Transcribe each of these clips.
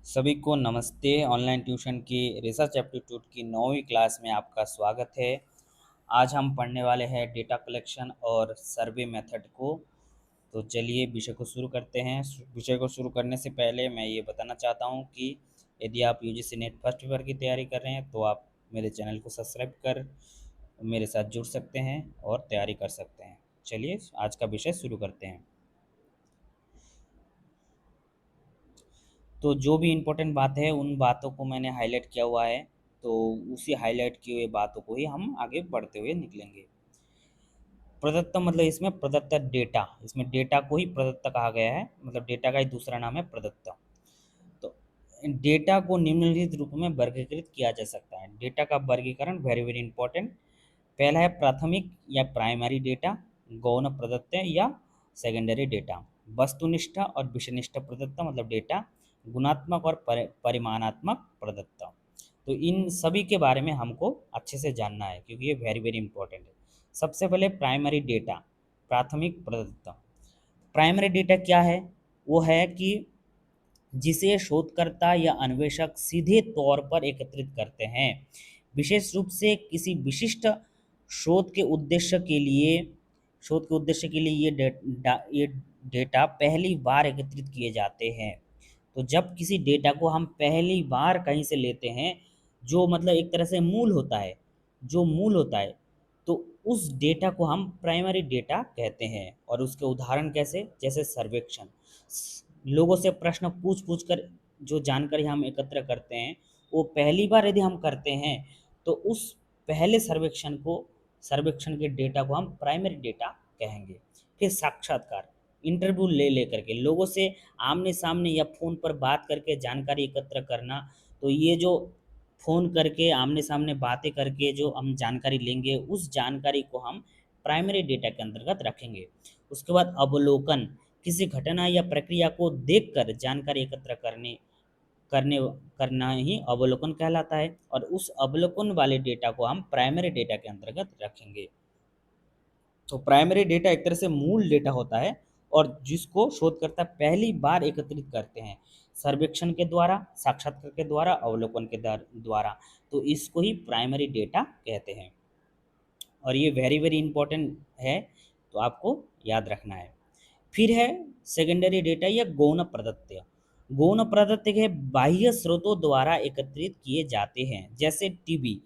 सभी को नमस्ते। ऑनलाइन ट्यूशन की रिसर्च एप्टीट्यूड की 9वीं क्लास में आपका स्वागत है। आज हम पढ़ने वाले हैं डेटा कलेक्शन और सर्वे मेथड को। तो चलिए विषय को शुरू करते हैं। विषय को शुरू करने से पहले मैं ये बताना चाहता हूँ कि यदि आप यूजीसी नेट फर्स्ट पेपर की तैयारी कर रहे हैं तो आप मेरे चैनल को सब्सक्राइब कर मेरे साथ जुड़ सकते हैं और तैयारी कर सकते हैं। चलिए आज का विषय शुरू करते हैं। तो जो भी इम्पोर्टेंट बात है उन बातों को मैंने हाईलाइट किया हुआ है, तो उसी हाईलाइट किए हुए बातों को ही हम आगे बढ़ते हुए निकलेंगे। प्रदत्त मतलब इसमें प्रदत्त डेटा, इसमें डेटा को ही प्रदत्त कहा गया है, मतलब डेटा का ही दूसरा नाम है प्रदत्त। तो डेटा को निम्नलिखित रूप में वर्गीकृत किया जा सकता है। डेटा का वर्गीकरण वेरी वेरी इंपॉर्टेंट। पहला है प्राथमिक या प्राइमरी डेटा, गौण प्रदत्त या सेकेंडरी डेटा, वस्तुनिष्ठ और विषयनिष्ठ प्रदत्त मतलब डेटा, गुणात्मक और परिमाणात्मक प्रदत्त। तो इन सभी के बारे में हमको अच्छे से जानना है क्योंकि ये वेरी वेरी इंपॉर्टेंट है। सबसे पहले प्राइमरी डेटा, प्राथमिक प्रदत्त। प्राइमरी डेटा क्या है? वो है कि जिसे शोधकर्ता या अन्वेषक सीधे तौर पर एकत्रित करते हैं, विशेष रूप से किसी विशिष्ट शोध के उद्देश्य के लिए ये डेटा पहली बार एकत्रित किए जाते हैं। तो जब किसी डेटा को हम पहली बार कहीं से लेते हैं, जो मतलब एक तरह से मूल होता है, जो मूल होता है, तो उस डेटा को हम प्राइमरी डेटा कहते हैं। और उसके उदाहरण कैसे? जैसे सर्वेक्षण, लोगों से प्रश्न पूछ पूछ कर जो जानकारी हम एकत्र करते हैं, वो पहली बार यदि हम करते हैं तो उस पहले सर्वेक्षण के डेटा को हम प्राइमरी डेटा कहेंगे। फिर साक्षात्कार, इंटरव्यू ले लेकर के लोगों से आमने सामने या फ़ोन पर बात करके जानकारी एकत्र करना, तो ये जो फ़ोन करके आमने सामने बातें करके जो हम जानकारी लेंगे, उस जानकारी को हम प्राइमरी डेटा के अंतर्गत रखेंगे। उसके बाद अवलोकन, किसी घटना या प्रक्रिया को देखकर जानकारी एकत्र करने करना ही अवलोकन कहलाता है, और उस अवलोकन वाले डेटा को हम प्राइमरी डेटा के अंतर्गत रखेंगे। तो प्राइमरी डेटा एक तरह से मूल डेटा होता है और जिसको शोधकर्ता पहली बार एकत्रित करते हैं, सर्वेक्षण के द्वारा, साक्षात्कार के द्वारा, अवलोकन के द्वारा। तो इसको ही प्राइमरी डेटा कहते हैं और ये वेरी वेरी इंपॉर्टेंट है, तो आपको याद रखना है। फिर है सेकेंडरी डेटा या गौण प्रदत्त। गौण प्रदत्त है बाह्य स्रोतों द्वारा एकत्रित किए जाते हैं, जैसे टीवी।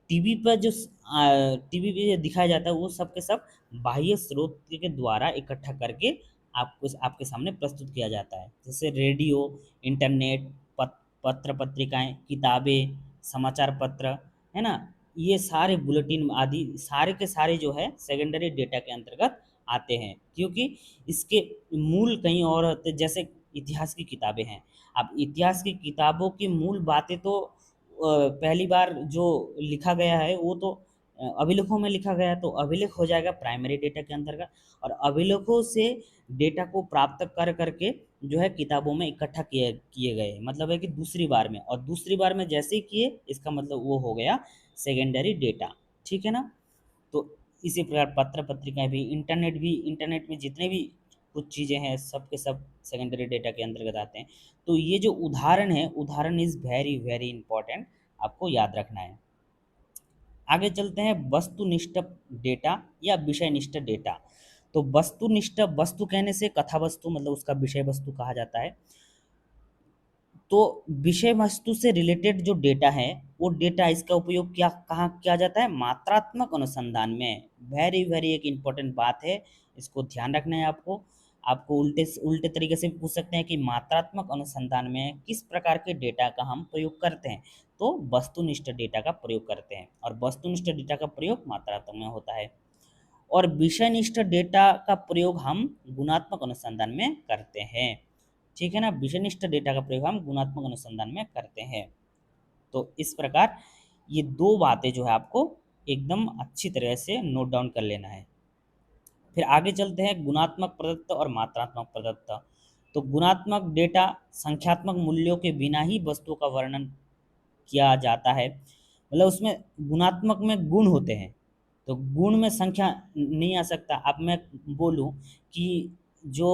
टीवी पर जो टीवी पे दिखाया जाता है वो सब के सब बाह्य स्रोत के द्वारा इकट्ठा करके आपको आपके सामने प्रस्तुत किया जाता है। जैसे रेडियो, इंटरनेट, पत्र पत्रिकाएं, किताबें, समाचार पत्र, है ना, ये सारे बुलेटिन आदि सारे के सारे जो है सेकेंडरी डेटा के अंतर्गत आते हैं, क्योंकि इसके मूल कहीं और होते हैं। जैसे इतिहास की किताबें हैं, अब इतिहास की किताबों की मूल बातें तो पहली बार जो लिखा गया है वो तो अभिलेखों में लिखा गया है, तो अभिलेख हो जाएगा प्राइमरी डेटा के अंतर्गत। और अभिलेखों से डेटा को प्राप्त कर करके जो है किताबों में इकट्ठा किए किए गए, मतलब है कि दूसरी बार में, और दूसरी बार में जैसे ही किए इसका मतलब वो हो गया सेकेंडरी डेटा। ठीक है ना? तो इसी प्रकार पत्र पत्रिकाएं भी, इंटरनेट भी, इंटरनेट में जितने भी कुछ चीज़ें हैं सब के सब सेकेंडरी डेटा के अंतर्गत आते हैं। तो ये जो उदाहरण है, उदाहरण इज़ वेरी वेरी इंपॉर्टेंट, आपको याद रखना है। आगे चलते हैं वस्तुनिष्ठ डेटा या विषयनिष्ठ डेटा। तो वस्तुनिष्ठ, वस्तु कहने से कथा वस्तु मतलब उसका विषय वस्तु कहा जाता है। तो विषय वस्तु से रिलेटेड जो डेटा है, वो डेटा इसका उपयोग क्या कहाँ किया जाता है? मात्रात्मक अनुसंधान में। वेरी वेरी एक इम्पोर्टेंट बात है, इसको ध्यान रखना है आपको। आपको उल्टे उल्टे तरीके से भी पूछ सकते हैं कि मात्रात्मक अनुसंधान में किस प्रकार के डेटा का हम प्रयोग करते हैं? तो वस्तुनिष्ठ डेटा का प्रयोग करते हैं, और वस्तुनिष्ठ डेटा का प्रयोग मात्रात्मक में होता है। और विषयनिष्ठ डेटा का प्रयोग हम गुणात्मक अनुसंधान में करते हैं। ठीक है ना? विषयनिष्ठ डेटा का प्रयोग हम गुणात्मक अनुसंधान में करते हैं। तो इस प्रकार ये दो बातें जो है आपको एकदम अच्छी तरह से नोट डाउन कर लेना है। फिर आगे चलते हैं गुणात्मक प्रदत्त और मात्रात्मक प्रदत्त। तो गुणात्मक डेटा संख्यात्मक मूल्यों के बिना ही वस्तुओं का वर्णन किया जाता है, मतलब उसमें गुणात्मक में गुण होते हैं, तो गुण में संख्या नहीं आ सकता। अब मैं बोलूं कि जो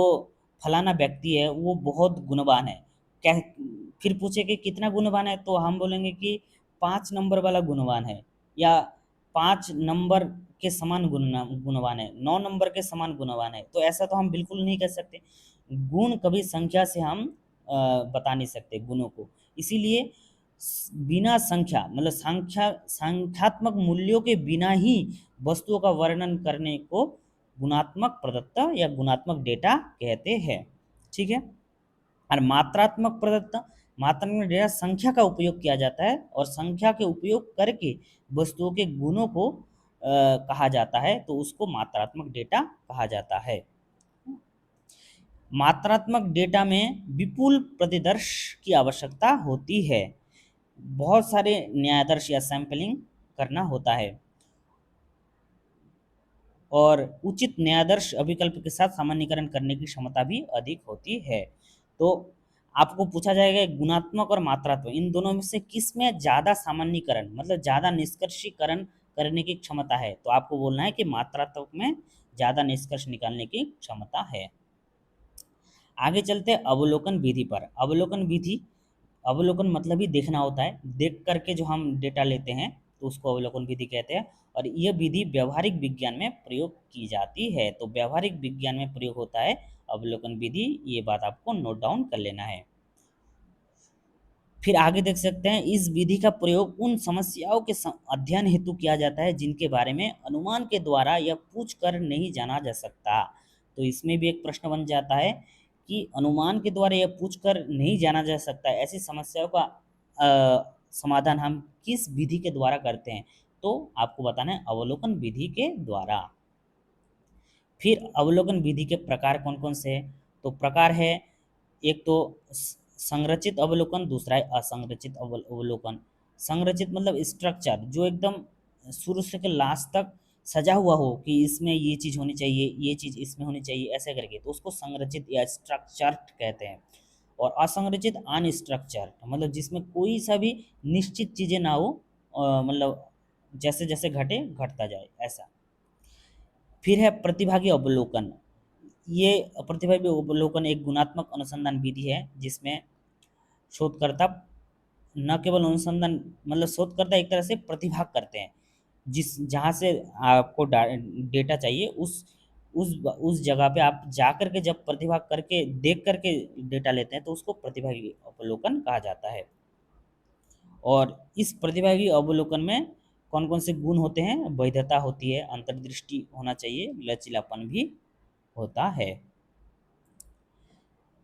फलाना व्यक्ति है वो बहुत गुणवान है, फिर पूछे कि कितना गुणवान है, तो हम बोलेंगे कि 5 नंबर वाला गुणवान है, या 5 नंबर के समान गुणवान है, 9 नंबर के समान गुणवान है। तो ऐसा तो हम बिल्कुल नहीं कर सकते। गुण कभी संख्या से हम बता नहीं सकते गुणों को। इसीलिए बिना संख्या मतलब संख्यात्मक मूल्यों के बिना ही वस्तुओं का वर्णन करने को गुणात्मक प्रदत्त या गुणात्मक डेटा कहते हैं। ठीक है। और मात्रात्मक प्रदत्त, मात्रात्मक डेटा संख्या का उपयोग किया जाता है, और संख्या के उपयोग करके वस्तुओं के गुणों को कहा जाता है, तो उसको मात्रात्मक डेटा कहा जाता है। मात्रात्मक डेटा में विपुल प्रतिदर्श की आवश्यकता होती है। बहुत सारे न्यायादर्श या सैंपलिंग करना होता है, और उचित न्यायादर्श अभिकल्प के साथ सामान्यीकरण करने की क्षमता भी अधिक होती है। तो आपको पूछा जाएगा गुणात्मक और मात्रात्मक इन दोनों में से किस में ज़्यादा सामान्यीकरण मतलब ज़्यादा निष्कर्षीकरण करने की क्षमता है, तो आपको बोलना है कि मात्रात्मक में ज़्यादा निष्कर्ष निकालने की क्षमता है। आगे चलते हैं अवलोकन विधि पर। अवलोकन विधि, अवलोकन मतलब ही देखना होता है, देख करके जो हम डेटा लेते हैं तो उसको अवलोकन विधि कहते हैं। और यह विधि व्यवहारिक विज्ञान में प्रयोग की जाती है। तो व्यवहारिक विज्ञान में प्रयोग होता है अवलोकन विधि, ये बात आपको नोट डाउन कर लेना है। फिर आगे देख सकते हैं, इस विधि का प्रयोग उन समस्याओं के अध्ययन हेतु किया जाता है जिनके बारे में अनुमान के द्वारा या पूछ कर नहीं जाना जा सकता। तो इसमें भी एक प्रश्न बन जाता है कि अनुमान के द्वारा या पूछ कर नहीं जाना जा सकता, ऐसी समस्याओं का समाधान हम किस विधि के द्वारा करते हैं, तो आपको बताना है अवलोकन विधि के द्वारा। फिर अवलोकन विधि के प्रकार कौन कौन से हैं, तो प्रकार है, एक तो संरचित अवलोकन, दूसरा है असंरचित अवलोकन। संरचित मतलब स्ट्रक्चर, जो एकदम शुरू से के लास्ट तक सजा हुआ हो कि इसमें ये चीज़ होनी चाहिए, ये चीज़ इसमें होनी चाहिए, ऐसे करके, तो उसको संरचित या स्ट्रक्चर्ड कहते हैं। और असंरचित अनस्ट्रक्चर्ड मतलब जिसमें कोई सा भी निश्चित चीज़ें ना हो, मतलब जैसे जैसे घटे घटता जाए ऐसा। फिर है प्रतिभागी अवलोकन। ये प्रतिभागी अवलोकन एक गुणात्मक अनुसंधान विधि है जिसमें शोधकर्ता न केवल अनुसंधान मतलब शोधकर्ता एक तरह से प्रतिभाग करते हैं, जिस जहाँ से आपको डेटा चाहिए उस जगह पे आप जा कर के जब प्रतिभाग करके देख करके डेटा लेते हैं तो उसको प्रतिभागी अवलोकन कहा जाता है। और इस प्रतिभागी अवलोकन में कौन कौन से गुण होते हैं, वैधता होती है, अंतर्दृष्टि होना चाहिए, लचीलापन भी होता है।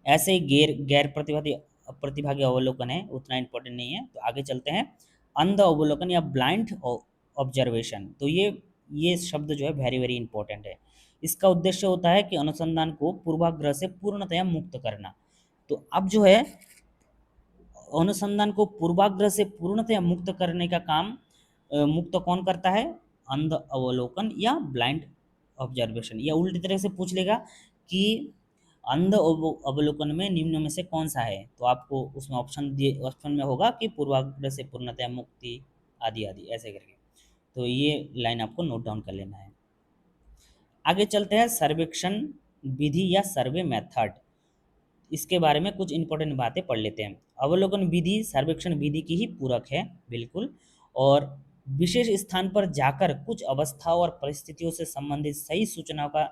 ऐसे ही गैर प्रतिभागी प्रतिभागी अवलोकन है, उतना इम्पोर्टेंट नहीं है। तो आगे चलते हैं, अंध अवलोकन या ब्लाइंड ऑब्जर्वेशन। तो ये शब्द जो है वेरी वेरी इंपॉर्टेंट है। इसका उद्देश्य होता है कि अनुसंधान को पूर्वाग्रह से पूर्णतया मुक्त करना। तो अब जो है अनुसंधान को पूर्वाग्रह से पूर्णतया मुक्त करने का काम मुक्त कौन करता है, अंध अवलोकन या ब्लाइंड ऑब्जर्वेशन। या उल्टी तरह से पूछ लेगा कि अंध अवलोकन में निम्न में से कौन सा है, तो आपको उसमें ऑप्शन में होगा कि पूर्वाग्रह से पूर्णतया मुक्ति आदि आदि ऐसे करके। तो ये लाइन आपको नोट डाउन कर लेना है। आगे चलते हैं सर्वेक्षण विधि या सर्वे मेथड। इसके बारे में कुछ इंपॉर्टेंट बातें पढ़ लेते हैं। अवलोकन विधि सर्वेक्षण विधि की ही पूरक है बिल्कुल। और विशेष स्थान पर जाकर कुछ अवस्थाओं और परिस्थितियों से संबंधित सही सूचनाओं का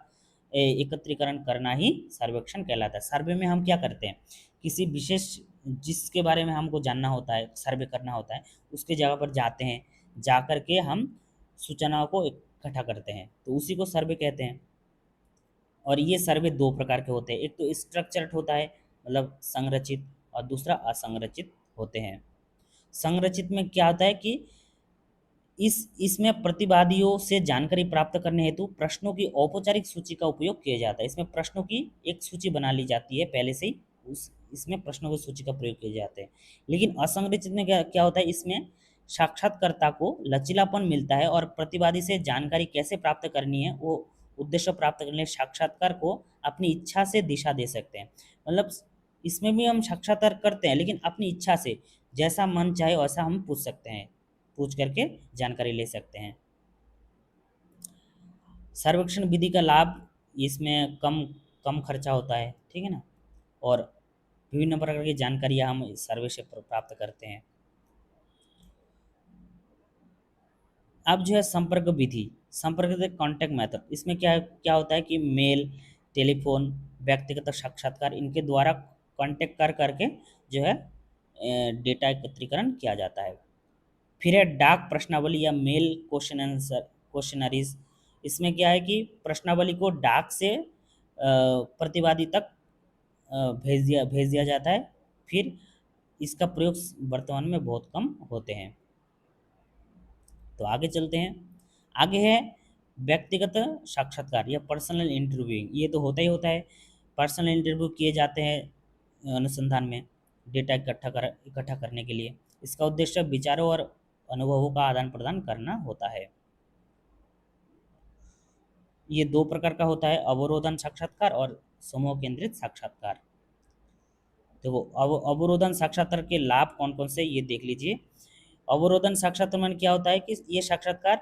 एकत्रीकरण करना ही सर्वेक्षण कहलाता है। सर्वे में हम क्या करते हैं, किसी विशेष जिसके बारे में हमको जानना होता है, सर्वे करना होता है, उसके जगह पर जाते हैं, जा कर के हम सूचनाओं को इकट्ठा करते हैं, तो उसी को सर्वे कहते हैं। और ये सर्वे दो प्रकार के होते हैं, एक तो स्ट्रक्चर्ड होता है मतलब संरचित, और दूसरा असंरचित होते हैं। संरचित में क्या होता है कि इसमें प्रतिवादियों से जानकारी प्राप्त करने हेतु प्रश्नों की औपचारिक सूची का उपयोग किया जाता है। इसमें प्रश्नों की एक सूची बना ली जाती है पहले से ही, उस इसमें प्रश्नों की सूची का प्रयोग किए जाते हैं। लेकिन असंरचित में क्या क्या होता है, इसमें साक्षात्कारकर्ता को लचीलापन मिलता है, और प्रतिवादी से जानकारी कैसे प्राप्त करनी है वो उद्देश्य प्राप्त करने के लिए साक्षात्कार को अपनी इच्छा से दिशा दे सकते हैं। मतलब इसमें भी हम साक्षात्कार करते हैं, लेकिन अपनी इच्छा से जैसा मन चाहे वैसा हम पूछ सकते हैं, पूछ करके जानकारी ले सकते हैं। सर्वेक्षण विधि का लाभ, इसमें कम कम खर्चा होता है, ठीक है ना। और विभिन्न प्रकार की जानकारियाँ हम इस सर्वे से प्राप्त करते हैं। अब जो है संपर्क विधि, संपर्क कॉन्टैक्ट मेथड, इसमें क्या होता है कि मेल, टेलीफोन, व्यक्तिगत साक्षात्कार, इनके द्वारा कॉन्टैक्ट कर करके जो है डेटा एकत्रीकरण किया जाता है। फिर है डाक प्रश्नावली या मेल क्वेश्चन आंसर क्वेश्चनरीज। इसमें क्या है कि प्रश्नावली को डाक से प्रतिवादी तक भेज दिया जाता है। फिर इसका प्रयोग वर्तमान में बहुत कम होते हैं। तो आगे चलते हैं। आगे है व्यक्तिगत साक्षात्कार या पर्सनल इंटरव्यूइंग। ये तो होता ही होता है, पर्सनल इंटरव्यू किए जाते हैं अनुसंधान में डेटा इकट्ठा करने के लिए। इसका उद्देश्य विचारों और अनुभवों का आदान प्रदान करना होता है। ये दो प्रकार का होता है, अवरोधन साक्षात्कार और समूह केंद्रित साक्षात्कार। देखो, अवरोधन साक्षात्कार के लाभ कौन कौन से, ये देख लीजिए। अवरोधन साक्षात्कार में क्या होता है कि ये साक्षात्कार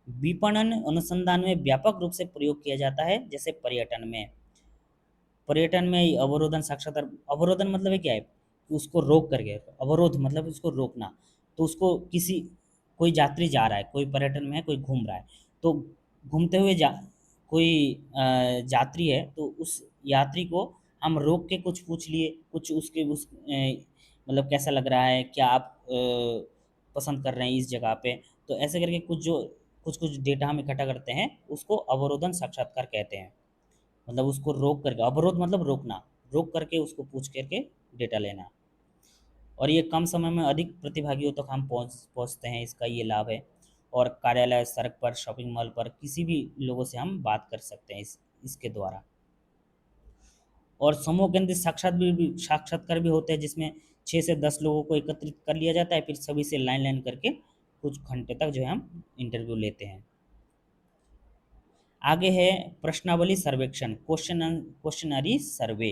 विपणन अनुसंधान में व्यापक रूप से प्रयोग किया जाता है। जैसे पर्यटन में अवरोधन साक्षात्कार, अवरोधन मतलब है क्या है कि उसको रोक करके, अवरोध मतलब उसको रोकना। तो उसको किसी कोई यात्री जा रहा है, कोई पर्यटन में है, कोई घूम रहा है, तो घूमते हुए कोई यात्री है, तो उस यात्री को हम रोक के कुछ पूछ लिए, कुछ उसके मतलब कैसा लग रहा है, क्या आप पसंद कर रहे हैं इस जगह पे। तो ऐसे करके कुछ कुछ डेटा हम इकट्ठा करते हैं, उसको अवरोधन साक्षात्कार कहते हैं। मतलब उसको रोक करके, अवरोध मतलब रोकना, रोक करके उसको पूछ करके डेटा लेना। और ये कम समय में अधिक प्रतिभागियों तक हम पहुँचते हैं, इसका ये लाभ है। और कार्यालय, सड़क पर, शॉपिंग मॉल पर किसी भी लोगों से हम बात कर सकते हैं इसके द्वारा। और समूह केंद्रित साक्षात्कार भी होते हैं, जिसमें 6 से 10 लोगों को एकत्रित कर लिया जाता है, फिर सभी से लाइन लाइन करके कुछ घंटे तक जो है हम इंटरव्यू लेते हैं। आगे है प्रश्नावली सर्वेक्षण, क्वेश्चनरी सर्वे।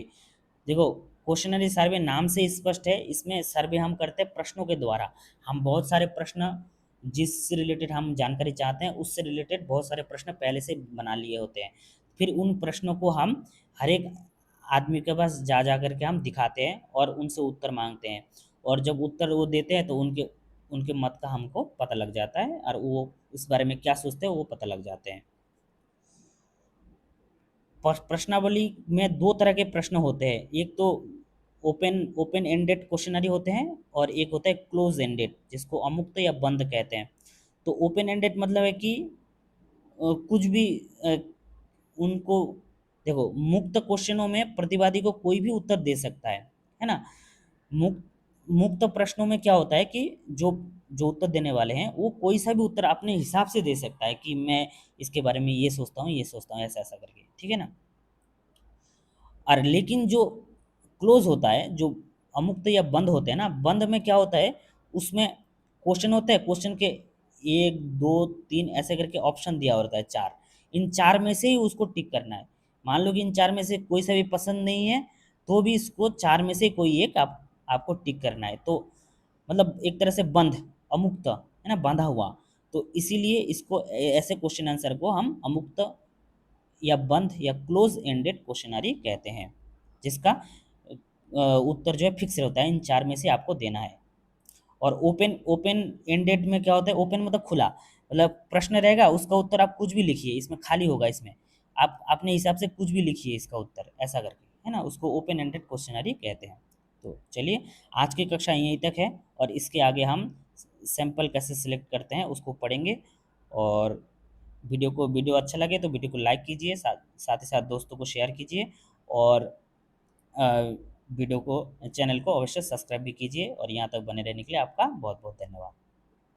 देखो, क्वेश्चनरी सर्वे नाम से स्पष्ट है, इसमें सर्वे हम करते हैं प्रश्नों के द्वारा। हम बहुत सारे प्रश्न जिससे रिलेटेड हम जानकारी चाहते हैं, उससे रिलेटेड बहुत सारे प्रश्न पहले से बना लिए होते हैं। फिर उन प्रश्नों को हम हर एक आदमी के पास जा करके हम दिखाते हैं और उनसे उत्तर मांगते हैं। और जब उत्तर वो देते हैं तो उनके उनके मत का हमको पता लग जाता है, और वो इस बारे में क्या सोचते हैं वो पता लग जाते हैं। प्रश्नावली में दो तरह के प्रश्न होते हैं, एक तो ओपन एंडेड क्वेश्चनरी होते हैं, और एक होता है क्लोज एंडेड, जिसको अमुक्त या बंद कहते हैं। तो ओपन एंडेड मतलब है कि कुछ भी उनको, देखो, मुक्त क्वेश्चनों में प्रतिवादी को कोई भी उत्तर दे सकता है ना। मुक्त मुक्त प्रश्नों में क्या होता है कि जो जो उत्तर देने वाले हैं वो कोई सा भी उत्तर अपने हिसाब से दे सकता है कि मैं इसके बारे में ये सोचता हूँ, ऐसा ऐसा करके, ठीक है ना। और लेकिन जो क्लोज होता है, जो अमुक्त या बंद होते हैं ना, बंद में क्या होता है, उसमें क्वेश्चन होता है, क्वेश्चन के 1 2 3 ऐसे करके ऑप्शन दिया होता है, 4। इन 4 में से ही उसको टिक करना है। मान लो कि इन 4 में से कोई सा भी पसंद नहीं है, तो भी इसको 4 में से कोई एक आपको टिक करना है। तो मतलब एक तरह से बंद, अमुक्त है ना, बांधा हुआ। तो इसीलिए इसको ऐसे क्वेश्चन आंसर को हम अमुक्त या बंद या क्लोज एंडेड क्वेश्चनरी कहते हैं, जिसका उत्तर जो है फिक्स होता है, इन 4 में से आपको देना है। और ओपन ओपन एंडेड में क्या होता है, ओपन मतलब खुला, मतलब प्रश्न रहेगा, उसका उत्तर आप कुछ भी लिखिए, इसमें खाली होगा, इसमें आप अपने हिसाब से कुछ भी लिखिए इसका उत्तर, ऐसा करके, है ना, उसको ओपन एंडेड क्वेश्चनरी कहते हैं। तो चलिए, आज की कक्षा यहीं तक है, और इसके आगे हम सैंपल कैसे सिलेक्ट करते हैं उसको पढ़ेंगे। और वीडियो अच्छा लगे तो वीडियो को लाइक कीजिए, साथ ही साथ दोस्तों को शेयर कीजिए। और अ, वीडियो को चैनल को अवश्य सब्सक्राइब भी कीजिए। और यहाँ तक बने रहने के लिए आपका बहुत बहुत धन्यवाद।